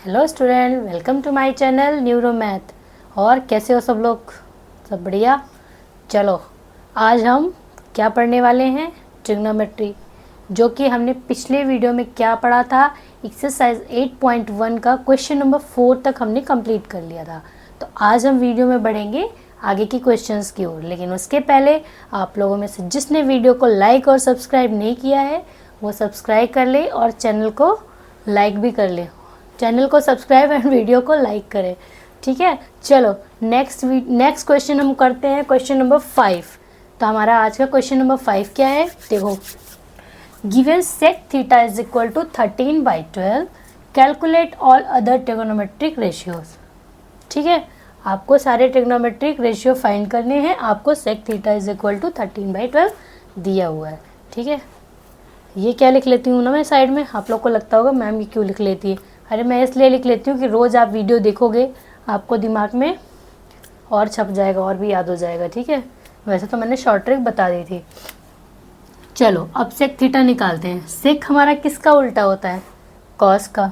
Hello student, welcome to my channel Neuro Math. और कैसे हो सब लोग? सब बढ़िया। चलो आज हम क्या पढ़ने वाले हैं? ट्रिग्नोमेट्री, जो कि हमने पिछले वीडियो में क्या पढ़ा था, एक्सरसाइज 8.1 का क्वेश्चन नंबर 4 तक हमने कंप्लीट कर लिया था। तो आज हम वीडियो में बढ़ेंगे आगे की क्वेश्चंस की ओर, लेकिन उसके पहले आप लोगों में से जिसने वीडियो को लाइक और सब्सक्राइब नहीं किया है वो सब्सक्राइब कर ले और चैनल को लाइक भी कर ले। चैनल को सब्सक्राइब एंड वीडियो को लाइक करें, ठीक है। चलो नेक्स्ट क्वेश्चन हम करते हैं, क्वेश्चन नंबर 5। तो हमारा आज का क्वेश्चन नंबर 5 क्या है? देखो, given sec theta is equal to 13/12, calculate all other trigonometric ratios. ठीक है, आपको सारे ट्रिग्नोमेट्रिक रेशियो फाइंड करने हैं। आपको sec theta is equal to 13/12 दिया हुआ है, ठीक है। ये क्या लिख लेती हूँ ना मैं साइड में, आप लोग को लगता होगा मैम ये क्यों लिख लेती है। अरे मैं इसलिए लिख लेती हूँ कि रोज़ आप वीडियो देखोगे आपको दिमाग में और छप जाएगा और भी याद हो जाएगा, ठीक है। वैसे तो मैंने शॉर्ट ट्रिक बता दी थी। चलो अब सेक थीटा निकालते हैं। सेक हमारा किसका उल्टा होता है? कॉस का।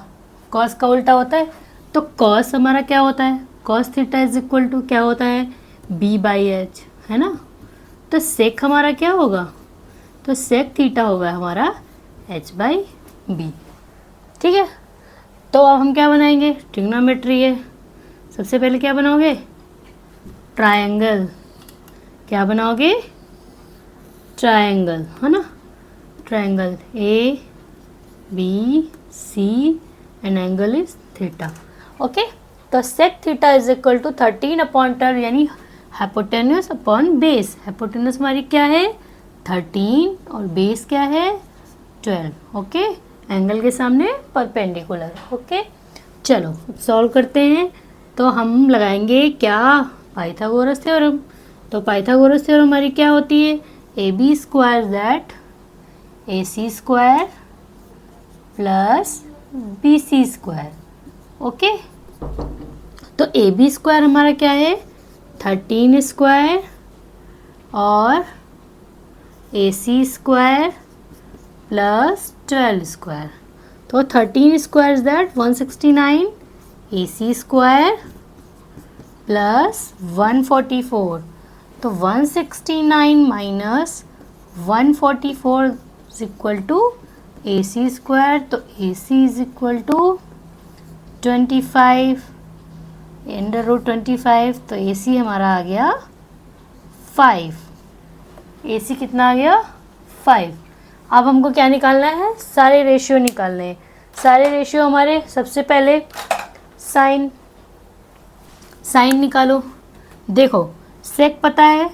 कॉस का उल्टा होता है, तो कॉस हमारा क्या होता है? Cos theta is equal to क्या होता है? b/h, है ना। तो सेक हमारा क्या होगा? तो सेक थीटा होगा हमारा h/b, ठीक है। तो अब हम क्या बनाएंगे? ट्रिग्नोमेट्री है। सबसे पहले क्या बनाओगे? ट्रायंगल। क्या बनाओगे? ट्रायंगल, है ना। Triangle ABC and angle is theta. Okay, तो sec theta is equal to 13/12 यानी हाइपोटेन्यूस अपॉन बेस। हाइपोटेन्यूस हमारी क्या है? 13 और बेस क्या है? 12। ओके, एंगल के सामने परपेंडिकुलर। ओके, चलो सॉल्व करते हैं। तो हम लगाएंगे क्या? Pythagoras theorem. तो पाइथागोरस थ्योरम हमारी क्या होती है? AB² that AC² plus BC²। Okay, तो AB² हमारा क्या है? 13² और AC² प्लस 12²। तो 13² इज दैट 169, AC² प्लस 144। तो 169 minus 144 is equal to AC²। तो AC इज इक्वल टू 25 √25। तो AC हमारा आ गया 5। AC कितना आ गया? 5। अब हमको क्या निकालना है? सारे रेशियो निकालने हैं। सारे रेशियो हमारे, सबसे पहले साइन निकालो। देखो सेक पता है,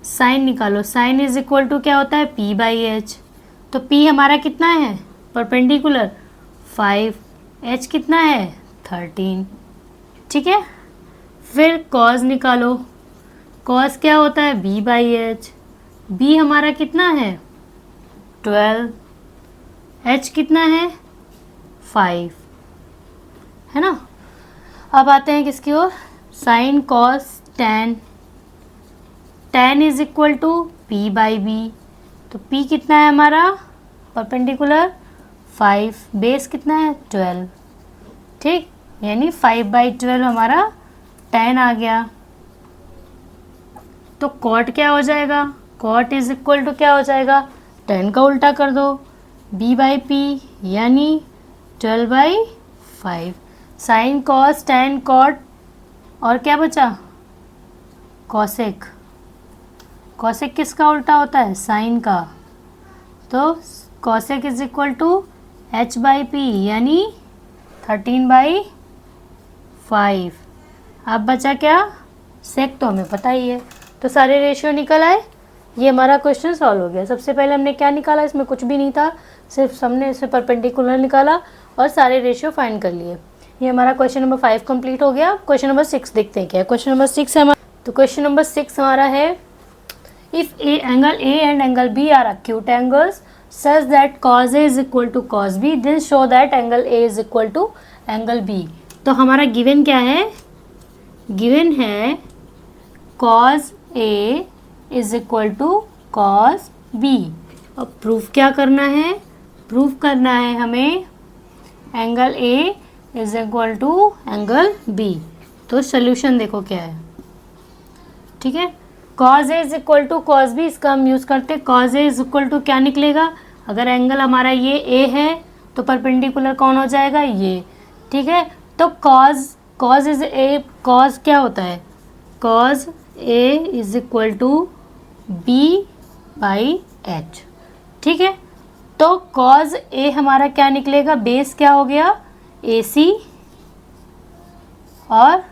साइन निकालो। साइन इज इक्वल टू क्या होता है? p/h। तो p हमारा कितना है? परपेंडिकुलर 5। h कितना है? 13, ठीक है। फिर कॉस निकालो। कॉस क्या होता है? b/h। b हमारा कितना है? 12। h कितना है? 5, है ना। अब आते हैं किसकी ओर? Sine cos tan। tan is equal to p/b। तो p कितना है हमारा? परपेंडिकुलर 5। बेस कितना है? 12, ठीक। यानी 5/12 हमारा tan आ गया। तो कॉट क्या हो जाएगा? कॉट इज इक्वल टू क्या हो जाएगा? tan का उल्टा कर दो, b/p यानी 12/5। साइन कॉस tan कॉट और क्या बचा? कॉसेक। कॉसेक किसका उल्टा होता है? साइन का। तो cosec is equal to h/p यानी 13/5। अब बचा क्या? सेक तो हमें पता ही है। तो सारे रेशियो निकल आए। ये हमारा क्वेश्चन सॉल्व हो गया। सबसे पहले हमने क्या निकाला? इसमें कुछ भी नहीं था, सिर्फ हमने इसे परपेंडिकुलर निकाला और सारे रेशियो फाइंड कर लिए। ये हमारा क्वेश्चन नंबर 5 कंप्लीट हो गया। क्वेश्चन नंबर 6 देखते हैं क्या है। क्वेश्चन नंबर 6 है हमारा। तो क्वेश्चन नंबर 6 हमारा है, if angle A and angle B are acute angles such that cos A is equal to cos B, then show that angle A is equal to angle B। तो हमारा given क्या है? Given है cos A is equal to cos B। अब proof क्या करना है? Proof करना है हमें angle A is equal to angle B. तो सोल्यूशन देखो क्या है, ठीक है। Cos A is equal to cos B, इसका हम यूज़ करते हैं। Cos A is equal to क्या निकलेगा, अगर एंगल हमारा ये ए है तो परपेंडिकुलर कौन हो जाएगा, ये, ठीक है। तो कॉज इज ए, कॉज क्या होता है, cos A is equal to B by H, ठीक है। तो कॉज ए हमारा क्या निकलेगा, बेस क्या हो गया, ए सी, और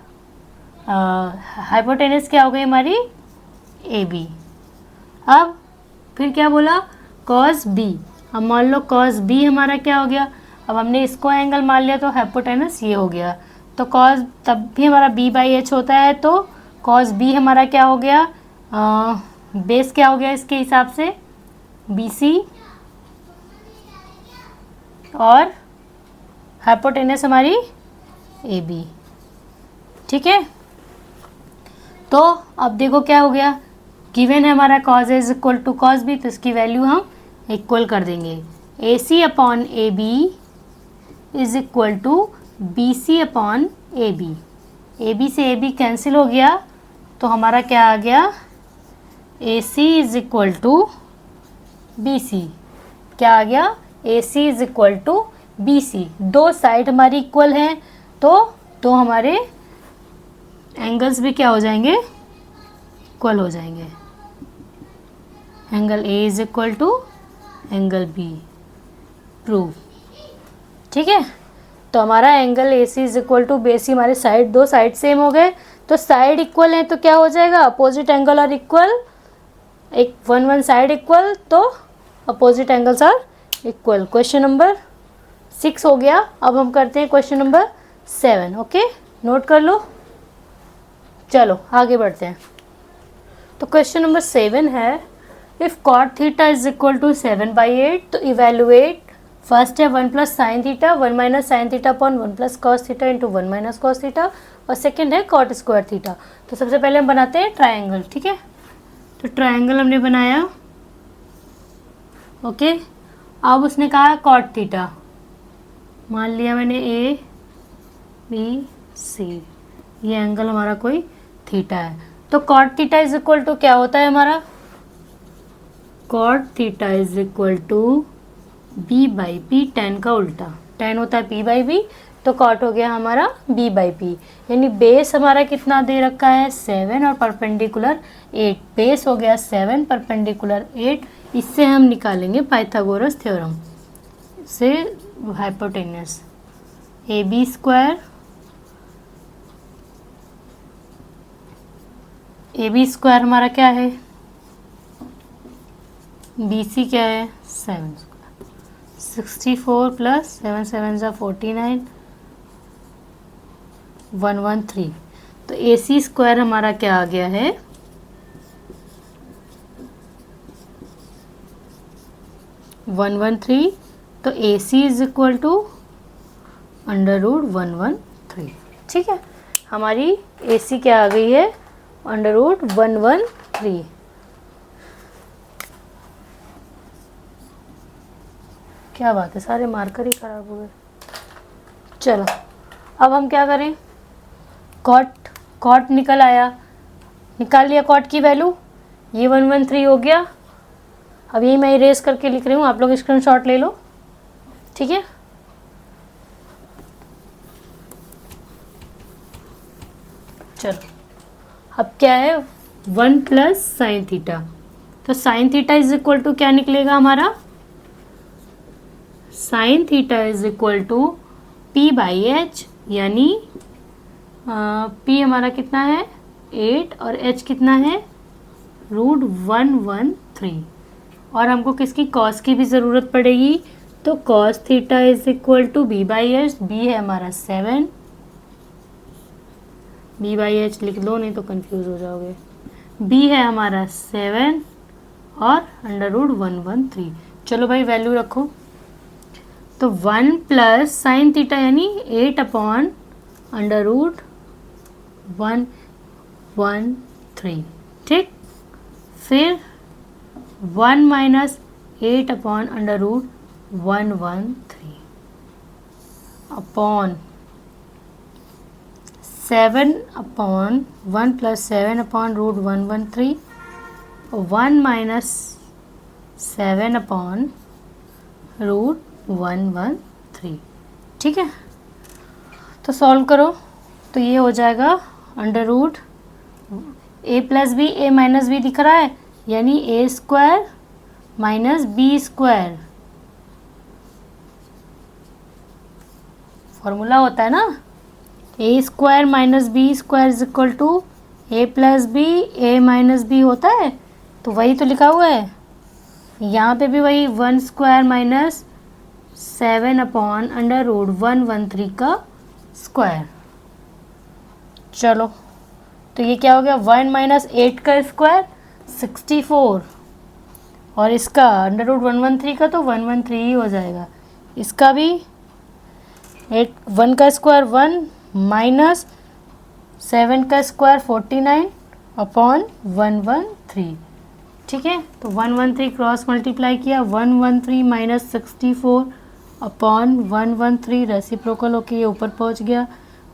हाइपोटेनस क्या हो गई हमारी, ए बी। अब फिर क्या बोला, कॉस बी, अब मान लो कॉस बी हमारा क्या हो गया, अब हमने इसको एंगल मान लिया तो हाइपोटेनस ये हो गया, तो कॉस तब भी हमारा बी बाई एच होता है, तो कॉस बी हमारा क्या हो गया, बेस क्या हो गया इसके हिसाब से, बी सी, और हाइपोटेनस हमारी ए बी, ठीक है। तो अब देखो क्या हो गया, गिवन है हमारा cos is equal to cos B, तो इसकी वैल्यू हम इक्वल कर देंगे, A C upon A B is equal to B C upon A B से ए बी कैंसिल हो गया, तो हमारा क्या आ गया, A C is equal to B C, क्या आ गया, A C is equal to B C. दो साइड हमारी इक्वल हैं, तो हमारे एंगल्स भी क्या हो जाएंगे, इक्वल हो जाएंगे। Angle A is equal to angle B, prove, ठीक है। तो हमारा angle A C is equal to B C, हमारे साइड, दो साइड सेम हो गए, तो साइड इक्वल है तो क्या हो जाएगा, अपोजिट एंगल आर इक्वल, एक वन साइड इक्वल, तो opposite angles are equal. Question number 6 हो गया। अब हम करते हैं क्वेश्चन नंबर 7, ओके, नोट कर लो। चलो आगे बढ़ते हैं। तो क्वेश्चन नंबर 7 है, if cot theta is equal to 7/8, तो इवेलुएट, फर्स्ट है 1 plus sine theta, 1 minus sine theta upon 1 plus cos theta into 1 minus cos theta, और सेकेंड है कॉट स्क्वायर थीटा। तो सबसे पहले हम बनाते हैं ट्राइंगल, ठीक है। तो ट्राइंगल हमने बनाया, ओके। अब उसने कहा कॉट थीटा, मान लिया मैंने ए बी सी, ये एंगल हमारा कोई थीटा है, तो cot theta is equal to क्या होता है हमारा, cot theta is equal to B by P, tan का उल्टा, टेन होता है पी बाई बी, तो कॉट हो गया हमारा बी बाई पी, यानी बेस हमारा कितना दे रखा है 7 और परपेंडिकुलर 8, बेस हो गया 7 परपेंडिकुलर 8, इससे हम निकालेंगे पाइथागोरस थ्योरम से hypotenuse, A B square, A B square हमारा क्या है, बी सी क्या है 7 स्क्वायर, 64 प्लस 7 7 ज़ा 49, 113, तो ए सी स्क्वायर हमारा क्या आ गया है, 113, तो ए सी इज इक्वल टू √113, ठीक है। हमारी ए सी क्या आ गई है, √113। क्या बात है, सारे मार्कर ही खराब हो गए। चलो अब हम क्या करें, कॉट निकल आया, निकाल लिया कॉट की वैल्यू, ये 113 हो गया। अब यही मैं इरेज करके लिख रही हूँ, आप लोग स्क्रीनशॉट ले लो, ठीक है। चलो अब क्या है, 1 प्लस साइन थीटा, तो sine theta is equal to क्या निकलेगा हमारा, sine theta is equal to P by H, यानी पी हमारा कितना है 8 और एच कितना है √113, और हमको किसकी कॉस की भी ज़रूरत पड़ेगी, तो cos theta is equal to B by H, B है हमारा 7, बी बाई एच लिख लो नहीं तो कंफ्यूज हो जाओगे, बी है हमारा 7 और √113। चलो भाई वैल्यू रखो, तो 1 प्लस साइन थीटा यानी 8 अपॉन √113, ठीक, फिर 1 minus 8 upon √113, upon 7/1 plus 7/√113 1 minus 7/√113। ठीक है, तो सॉल्व करो तो ये हो जाएगा under root A plus B, A minus B दिख रहा है, यानी A square minus B square. Formula होता है ना, A square minus B square is equal to A plus B, A minus B होता है, तो वही तो लिखा हुआ है यहाँ पे भी, वही 1 स्क्वायर माइनस 7/√113 का स्क्वायर। चलो तो ये क्या हो गया, 1 माइनस 8 का स्क्वायर 64, और इसका √113 का तो 113 ही हो जाएगा। इसका भी 1 का स्क्वायर 1 माइनस 7 का स्क्वायर 49/113। ठीक है, तो 113 क्रॉस मल्टीप्लाई किया, 113 माइनस 64/113 रेसिप्रोकल होके ये ऊपर पहुंच गया,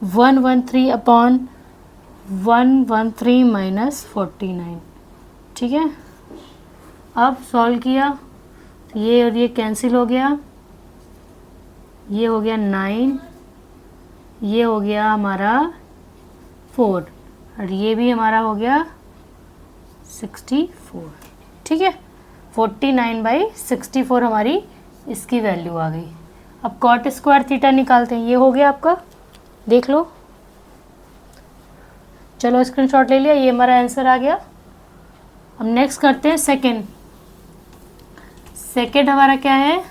113/113 माइनस 49। ठीक है, अब सॉल्व किया तो ये और ये कैंसिल हो गया, ये हो गया 9, ये हो गया हमारा 4, और ये भी हमारा हो गया 64। ठीक है, 49/64 हमारी इसकी वैल्यू आ गई। अब कॉट स्क्वायर थीटा निकालते हैं, ये हो गया आपका, देख लो। चलो स्क्रीनशॉट ले लिया, ये हमारा आंसर आ गया। अब नेक्स्ट करते हैं सेकंड। सेकंड हमारा क्या है,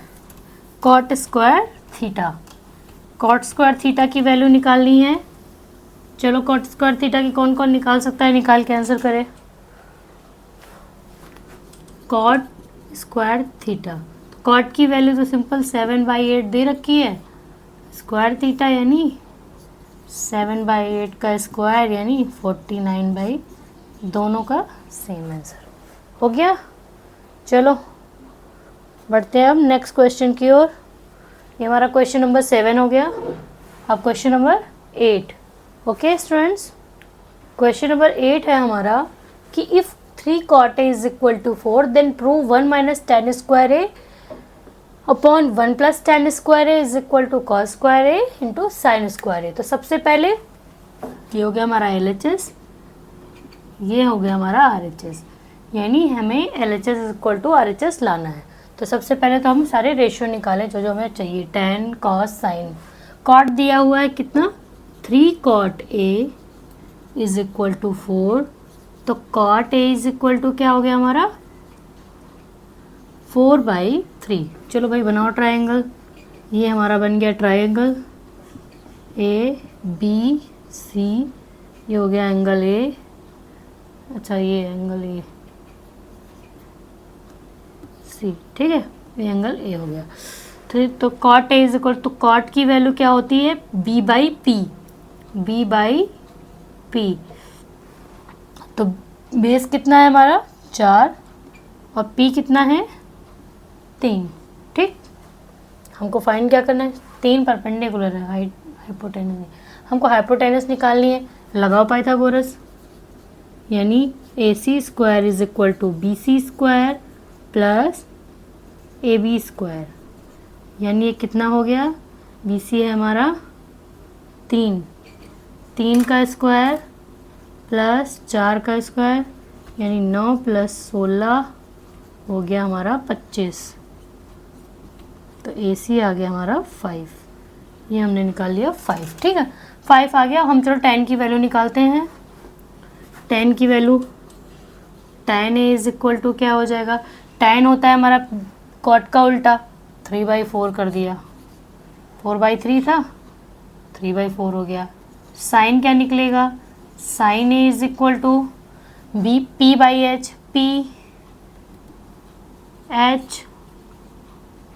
cot square theta. Cot square theta की वैल्यू निकालनी है। चलो कॉट स्क्वायर थीटा की कौन कौन निकाल सकता है, निकाल के आंसर करें। कॉट स्क्वायर थीटा, कॉट की वैल्यू तो सिंपल 7/8 दे रखी है, स्क्वायर थीटा यानी 7/8 का स्क्वायर यानी 49, दोनों का सेम आंसर हो गया। चलो बढ़ते हैं अब नेक्स्ट क्वेश्चन की ओर। ये हमारा क्वेश्चन नंबर 7 हो गया। अब question number 8। Okay students, question number 8 है हमारा कि if 3 cot A is equal to 4 then prove 1 minus tan square A upon 1 plus tan square A is equal to cos square A into sin square A। तो सबसे पहले ये हो गया हमारा LHS, ये हो गया हमारा RHS, यानी हमें LHS is equal to RHS लाना है। तो सबसे पहले तो हम सारे रेशियो निकालें जो जो हमें चाहिए, tan cos sin। कॉट दिया हुआ है कितना, 3 cot A is equal to 4, तो cot A is equal to क्या हो गया हमारा 4/3। चलो भाई बनाओ ट्रायंगल, ये हमारा बन गया ट्रायंगल ABC, ये हो गया एंगल A, अच्छा ये एंगल AC, ठीक है, ये एंगल A हो गया। तो cot A is equal to, cot की वैल्यू क्या होती है B/P। तो बेस कितना है हमारा 4 और P कितना है 3। ठीक, हमको फाइंड क्या करना है, 3 परपेंडिकुलर है, हाइपोटेनस, हमको हाइपोटेनस निकालनी है। लगाओ पाइथागोरस, यानी AC square is equal to BC square plus AB square, यानी ये कितना हो गया, BC है हमारा 3 का स्क्वायर प्लस 4 का स्क्वायर, यानी 9 + 16 हो गया हमारा 25। तो AC आ गया हमारा 5, ये हमने निकाल लिया 5। ठीक है, 5 आ गया। हम चलो tan की वैल्यू निकालते हैं। tan की value, tan A is equal to क्या हो जाएगा, tan होता है हमारा cot का उल्टा, 3/4 कर दिया, 4/3 था 3/4 हो गया। साइन क्या निकलेगा, sine A is equal to P/H, H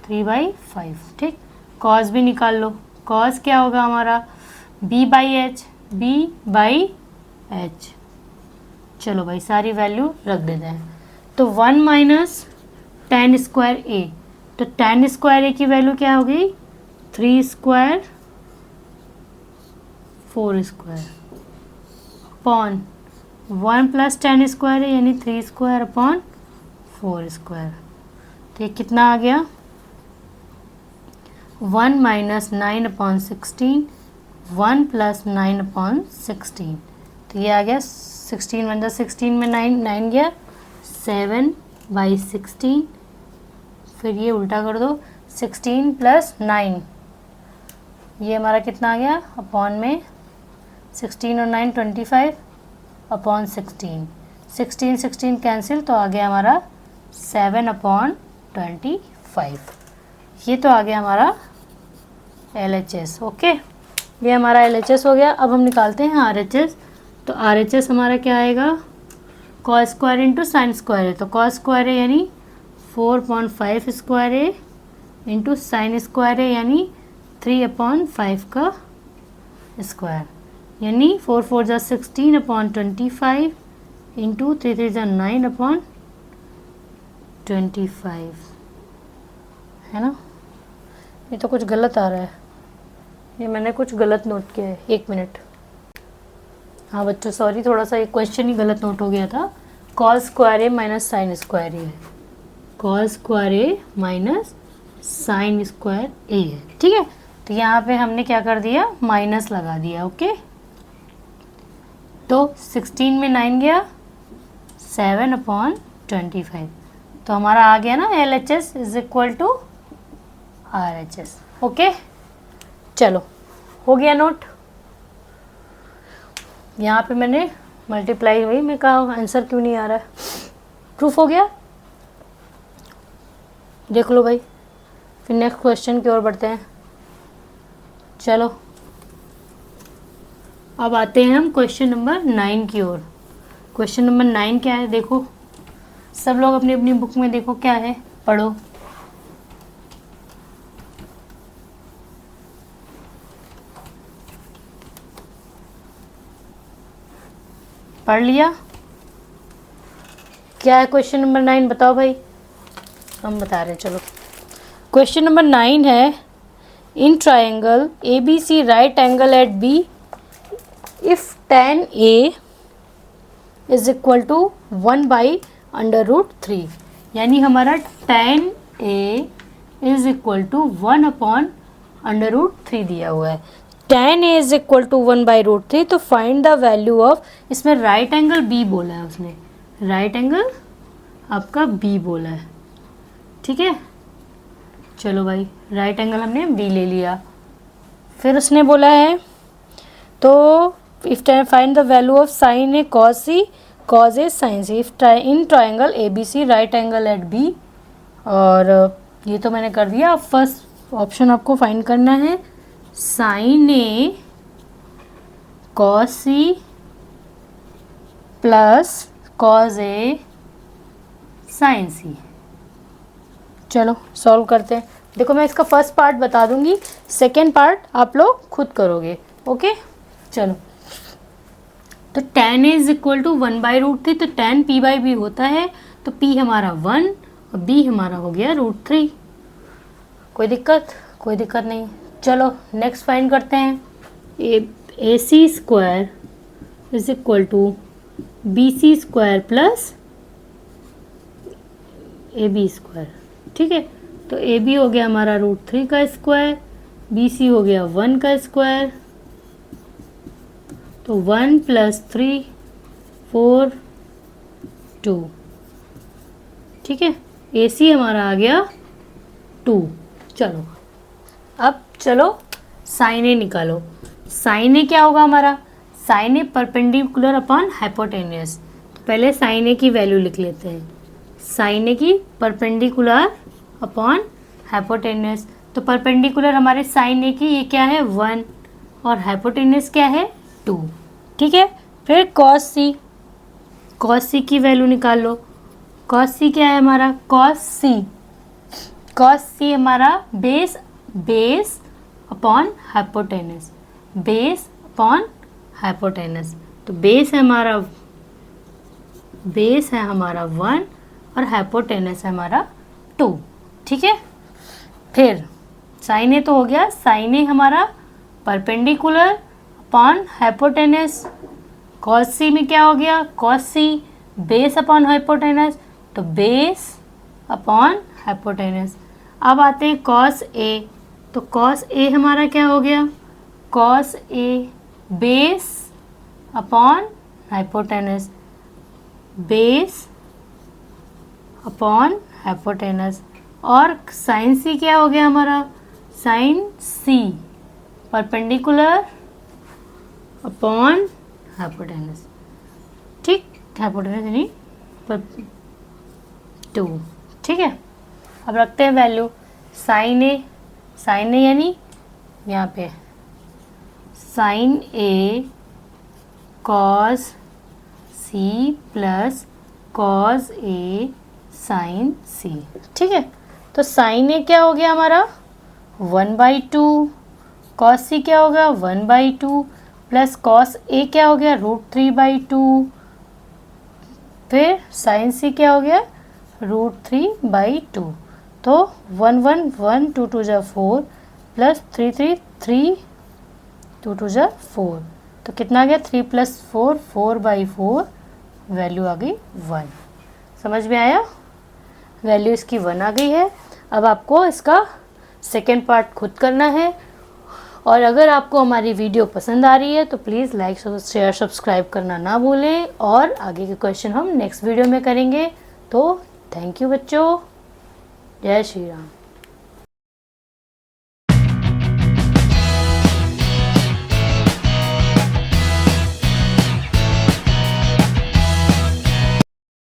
3/5। ठीक, कॉस भी निकाल लो, कॉस क्या होगा हमारा B/H। चलो भाई सारी वैल्यू रख देते हैं। तो 1 माइनस tan स्क्वायर A, तो tan स्क्वायर A की वैल्यू क्या हो गई 3 square 4 square upon 1 plus 10 square है यानी 3 स्क्वायर अपॉन 4 स्क्वायर। तो ये कितना आ गया 1 माइनस 9 अपॉन 16, 1 प्लस 9 अपॉन 16। तो ये आ गया 16 वन 16 में 9 गया 7/16। फिर ये उल्टा कर दो 16 प्लस 9, ये हमारा कितना आ गया अपॉन में 16 और 9 25 अपॉन 16, 16 कैंसिल तो आ गया हमारा 7/25। ये तो आ गया हमारा LHS। ओके, ये हमारा LHS हो गया। अब हम निकालते हैं RHS। तो RHS हमारा क्या आएगा cos square into sine square है, तो कॉस स्क्वायर है यानी 4/5 स्क्वायर है इंटू साइन स्क्वायर है यानी 3/5 का स्क्वायर, यानी 4 4 जा 16/25 इंटू 3 3 जा 9/25 है ना। ये तो कुछ गलत आ रहा है, ये मैंने कुछ गलत नोट किया है। 1 मिनट। हाँ बच्चों सॉरी, थोड़ा सा एक क्वेश्चन ही गलत नोट हो गया था। कॉस स्क्वायर ए माइनस साइन स्क्वायर ए है, कॉस स्क्वायर ए माइनस साइन स्क्वायर ए है, ठीक है। तो यहाँ पे हमने क्या कर दिया माइनस लगा दिया। ओके, तो 16 में 9 गया 7/25। तो हमारा आ गया ना LHS is equal to RHS। Okay, चलो हो गया नोट। यहाँ पे मैंने मल्टीप्लाई हुई, मैं कहा आंसर क्यों नहीं आ रहा है। प्रूफ हो गया, देख लो भाई। फिर नेक्स्ट क्वेश्चन की ओर बढ़ते हैं। चलो अब आते हैं हम क्वेश्चन नंबर 9 की ओर। क्वेश्चन नंबर 9 क्या है देखो, सब लोग अपनी अपनी बुक में देखो क्या है, पढ़ो। पढ़ लिया? क्या है क्वेश्चन नंबर 9 बताओ भाई। हम बता रहे हैं, चलो। क्वेश्चन नंबर 9 है in triangle ABC right angle at B if tan A is equal to 1/√3, यानी हमारा tan A is equal to 1/√3 दिया हुआ है। tan A is equal to 1/√3, तो फाइंड द वैल्यू ऑफ, इसमें राइट एंगल B बोला है उसने, राइट एंगल आपका B बोला है, ठीक है। चलो भाई राइट एंगल हमने B ले लिया। फिर उसने बोला है तो if find the value of sine A cos C cos A sine C if in triangle ABC right angle at B, और ये तो मैंने कर दिया। अब फर्स्ट ऑप्शन आपको फाइंड करना है sign A cos C plus cos A sine सी। चलो सॉल्व करते हैं। देखो मैं इसका फर्स्ट पार्ट बता दूंगी, सेकेंड पार्ट आप लोग खुद करोगे। ओके चलो, तो tan A is equal to 1/√3, तो tan P/B होता है, तो P हमारा 1 और B हमारा हो गया √3। कोई दिक्कत? कोई दिक्कत नहीं। चलो नेक्स्ट फाइंड करते हैं। AC square is equal to BC square plus AB square, ठीक है। तो AB हो गया हमारा √3 का स्क्वायर, BC हो गया 1 का स्क्वायर, तो 1 + 3 4 2, ठीक है। AC हमारा आ गया 2। चलो अब चलो साइन ए निकालो। साइन ए क्या होगा हमारा, साइन ए परपेंडिकुलर अपॉन हाइपोटेन्यूस। तो पहले साइन ए की वैल्यू लिख लेते हैं, साइन ए की परपेंडिकुलर अपॉन हाइपोटेन्यूस। तो परपेंडिकुलर हमारे साइन ए की ये क्या है 1 और हाइपोटेन्यूस क्या है 2, ठीक है। फिर कॉस सी, कॉस सी की वैल्यू निकाल लो। कॉस सी क्या है हमारा, कॉस सी हमारा base upon hypotenuse, base upon hypotenuse. तो बेस है हमारा 1 और हाइपोटेन्यूस है हमारा 2, ठीक है। फिर साइन ए तो हो गया, साइन ए हमारा परपेंडिकुलर अपॉन हाइपोटेनस। कॉस सी में क्या हो गया, कॉस सी बेस अपॉन हाइपोटेनस, तो बेस अपॉन हाइपोटेनस। अब आते हैं कॉस ए, तो कॉस ए हमारा क्या हो गया, cos A base upon hypotenuse, base upon hypotenuse. और साइन सी क्या हो गया हमारा, sine C perpendicular upon hypotenuse. ठीक, हाइपोटेनस यानी 2। ठीक है, अब रखते हैं वैल्यू। साइन ए यानी यहाँ पे sign A cos C plus cos A sine सी। ठीक है, तो साइन ए क्या हो गया हमारा 1/2, कॉस सी क्या होगा 1/2 प्लस कॉस ए क्या हो गया √3/2, फिर साइन सी क्या हो गया √3/2। तो 1 1 1 2 2 जा 4 प्लस 3 3 3 2 2 जा 4, तो कितना आ गया 3 + 4 4/4, वैल्यू आ गई 1। समझ में आया, वैल्यू इसकी 1 आ गई है। अब आपको इसका सेकेंड पार्ट खुद करना है। और अगर आपको हमारी वीडियो पसंद आ रही है तो प्लीज़ लाइक शेयर सब्सक्राइब करना ना भूलें, और आगे के क्वेश्चन हम नेक्स्ट वीडियो में करेंगे। तो थैंक यू बच्चों, जय श्री राम।